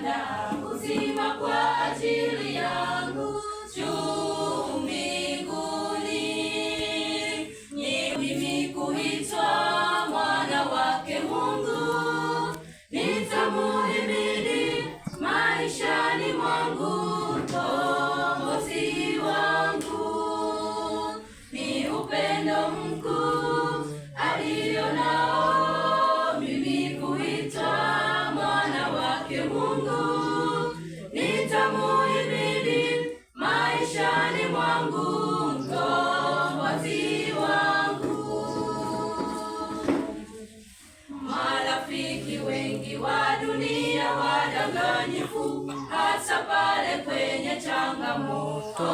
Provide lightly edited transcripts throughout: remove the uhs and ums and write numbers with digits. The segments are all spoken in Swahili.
ameandaa uzima kwa ajili yangu juu mbinguni. Ni mimi kuitwa mwana wake Mungu, nitamuhimidi maishani mwangu. Mkombozi wangu ni upendo mkuu alionao, mimi kuitwa mwana wake Mungu, nitamuhimidi maishani mwangu. Mkombozi wangu. Marafiki wengi wa dunia wadanganyifu, hasa pale kwenye changamoto,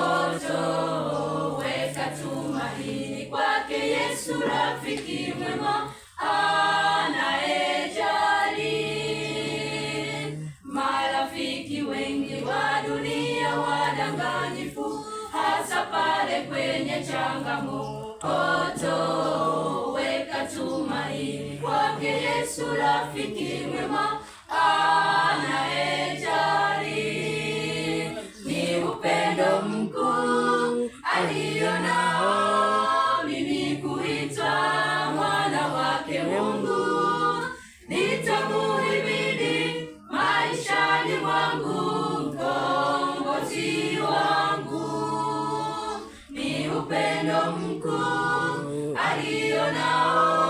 weka tumaini kwake Yesu, rafiki mwema anayejali. Marafiki wengi wa dunia wadanganyifu, hasa pale kwenye changamoto, weka tumaini kwake Yesu, rafiki mwema anayejali. Ni upendo mkuu alionao, mimi kuitwa mwana wake Mungu, nitamuhimidi maishani mwangu. Mkombozi wangu ni upendo mkuu alionao.